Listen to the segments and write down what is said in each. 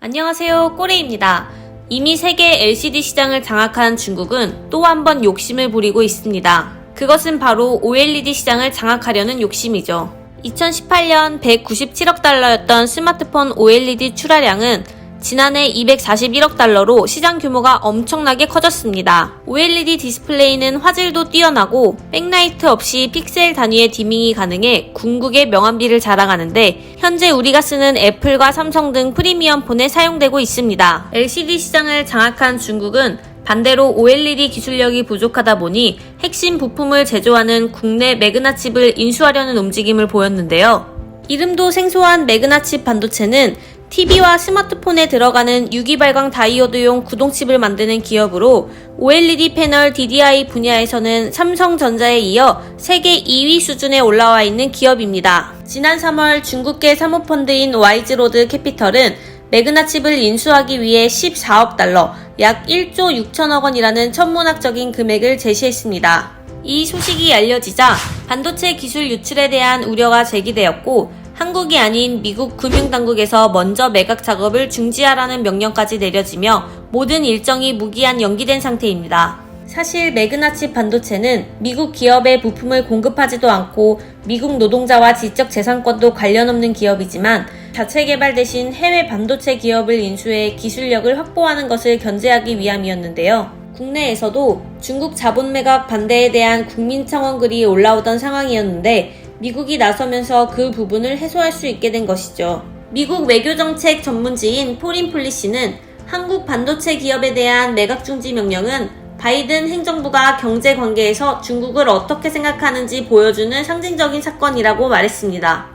안녕하세요, 꼬레입니다. 이미 세계 LCD 시장을 장악한 중국은 또 한 번 욕심을 부리고 있습니다. 그것은 바로 OLED 시장을 장악하려는 욕심이죠. 2018년 197억 달러였던 스마트폰 OLED 출하량은 지난해 241억 달러로 시장 규모가 엄청나게 커졌습니다. OLED 디스플레이는 화질도 뛰어나고 백라이트 없이 픽셀 단위의 디밍이 가능해 궁극의 명암비를 자랑하는데 현재 우리가 쓰는 애플과 삼성 등 프리미엄 폰에 사용되고 있습니다. LCD 시장을 장악한 중국은 반대로 OLED 기술력이 부족하다 보니 핵심 부품을 제조하는 국내 매그나칩을 인수하려는 움직임을 보였는데요. 이름도 생소한 매그나칩 반도체는 TV와 스마트폰에 들어가는 유기발광 다이오드용 구동칩을 만드는 기업으로 OLED 패널 DDI 분야에서는 삼성전자에 이어 세계 2위 수준에 올라와 있는 기업입니다. 지난 3월 중국계 사모펀드인 와이즈로드 캐피털은 매그나칩을 인수하기 위해 14억 달러, 약 1조 6천억 원이라는 천문학적인 금액을 제시했습니다. 이 소식이 알려지자 반도체 기술 유출에 대한 우려가 제기되었고 한국이 아닌 미국 금융당국에서 먼저 매각 작업을 중지하라는 명령까지 내려지며 모든 일정이 무기한 연기된 상태입니다. 사실 매그나칩 반도체는 미국 기업의 부품을 공급하지도 않고 미국 노동자와 지적재산권도 관련 없는 기업이지만 자체 개발 대신 해외 반도체 기업을 인수해 기술력을 확보하는 것을 견제하기 위함이었는데요. 국내에서도 중국 자본 매각 반대에 대한 국민청원 글이 올라오던 상황이었는데 미국이 나서면서 그 부분을 해소할 수 있게 된 것이죠. 미국 외교정책 전문지인 포린 폴리시는 한국 반도체 기업에 대한 매각 중지 명령은 바이든 행정부가 경제 관계에서 중국을 어떻게 생각하는지 보여주는 상징적인 사건이라고 말했습니다.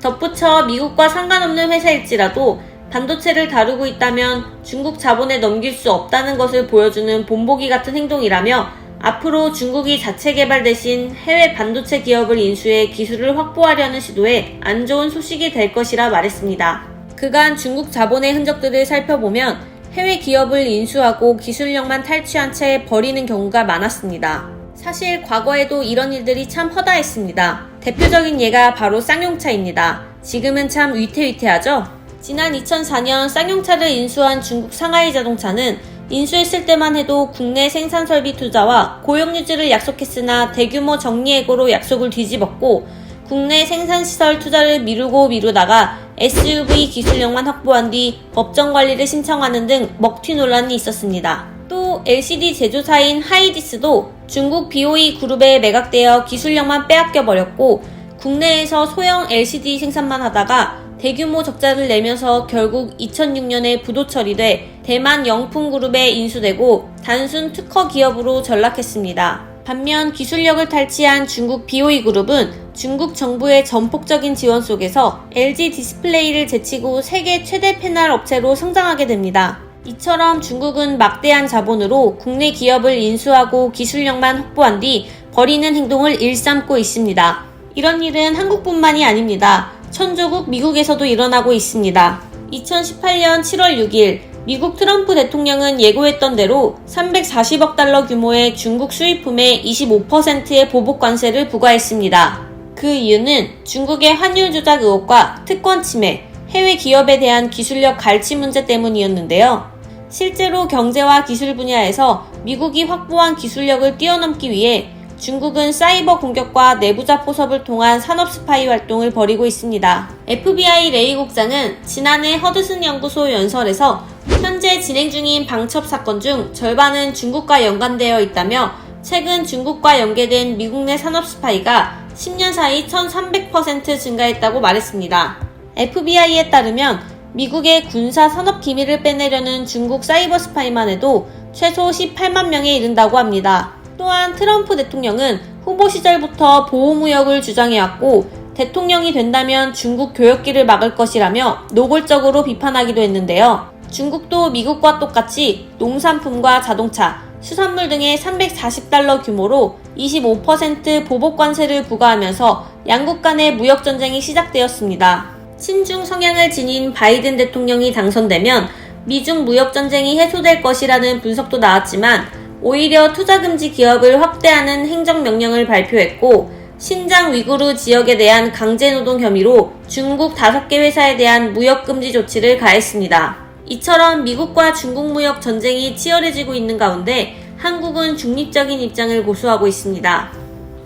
덧붙여 미국과 상관없는 회사일지라도 반도체를 다루고 있다면 중국 자본에 넘길 수 없다는 것을 보여주는 본보기 같은 행동이라며 앞으로 중국이 자체 개발 대신 해외 반도체 기업을 인수해 기술을 확보하려는 시도에 안 좋은 소식이 될 것이라 말했습니다. 그간 중국 자본의 흔적들을 살펴보면 해외 기업을 인수하고 기술력만 탈취한 채 버리는 경우가 많았습니다. 사실 과거에도 이런 일들이 참 허다했습니다. 대표적인 예가 바로 쌍용차입니다. 지금은 참 위태위태하죠? 지난 2004년 쌍용차를 인수한 중국 상하이 자동차는 인수했을 때만 해도 국내 생산 설비 투자와 고용 유지를 약속했으나 대규모 정리해고로 약속을 뒤집었고 국내 생산시설 투자를 미루다가 SUV 기술력만 확보한 뒤 법정 관리를 신청하는 등 먹튀 논란이 있었습니다. 또 LCD 제조사인 하이디스도 중국 BOE 그룹에 매각되어 기술력만 빼앗겨버렸고 국내에서 소형 LCD 생산만 하다가 대규모 적자를 내면서 결국 2006년에 부도 처리돼 대만 영풍그룹에 인수되고 단순 특허 기업으로 전락했습니다. 반면 기술력을 탈취한 중국 BOE 그룹은 중국 정부의 전폭적인 지원 속에서 LG 디스플레이를 제치고 세계 최대 패널 업체로 성장하게 됩니다. 이처럼 중국은 막대한 자본으로 국내 기업을 인수하고 기술력만 확보한 뒤 버리는 행동을 일삼고 있습니다. 이런 일은 한국뿐만이 아닙니다. 천조국 미국에서도 일어나고 있습니다. 2018년 7월 6일 미국 트럼프 대통령은 예고했던 대로 340억 달러 규모의 중국 수입품에 25%의 보복 관세를 부과했습니다. 그 이유는 중국의 환율 조작 의혹과 특권 침해, 해외 기업에 대한 기술력 갈취 문제 때문이었는데요. 실제로 경제와 기술 분야에서 미국이 확보한 기술력을 뛰어넘기 위해 중국은 사이버 공격과 내부자 포섭을 통한 산업 스파이 활동을 벌이고 있습니다. FBI 레이 국장은 지난해 허드슨 연구소 연설에서 현재 진행 중인 방첩 사건 중 절반은 중국과 연관되어 있다며 최근 중국과 연계된 미국 내 산업 스파이가 10년 사이 1300% 증가했다고 말했습니다. FBI에 따르면 미국의 군사 산업 기밀을 빼내려는 중국 사이버 스파이만 해도 최소 18만 명에 이른다고 합니다. 또한 트럼프 대통령은 후보 시절부터 보호무역을 주장해왔고 대통령이 된다면 중국 교역기를 막을 것이라며 노골적으로 비판하기도 했는데요. 중국도 미국과 똑같이 농산품과 자동차, 수산물 등의 340달러 규모로 25% 보복관세를 부과하면서 양국 간의 무역전쟁이 시작되었습니다. 친중 성향을 지닌 바이든 대통령이 당선되면 미중 무역전쟁이 해소될 것이라는 분석도 나왔지만 오히려 투자금지 기업을 확대하는 행정명령을 발표했고 신장 위구르 지역에 대한 강제노동 혐의로 중국 5개 회사에 대한 무역금지 조치를 가했습니다. 이처럼 미국과 중국 무역 전쟁이 치열해지고 있는 가운데 한국은 중립적인 입장을 고수하고 있습니다.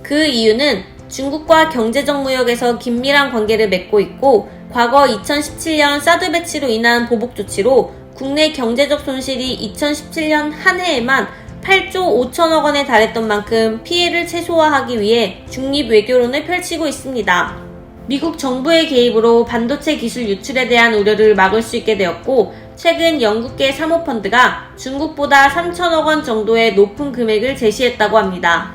그 이유는 중국과 경제적 무역에서 긴밀한 관계를 맺고 있고 과거 2017년 사드 배치로 인한 보복 조치로 국내 경제적 손실이 2017년 한 해에만 8조 5천억 원에 달했던 만큼 피해를 최소화하기 위해 중립 외교론을 펼치고 있습니다. 미국 정부의 개입으로 반도체 기술 유출에 대한 우려를 막을 수 있게 되었고 최근 영국계 사모펀드가 중국보다 3천억 원 정도의 높은 금액을 제시했다고 합니다.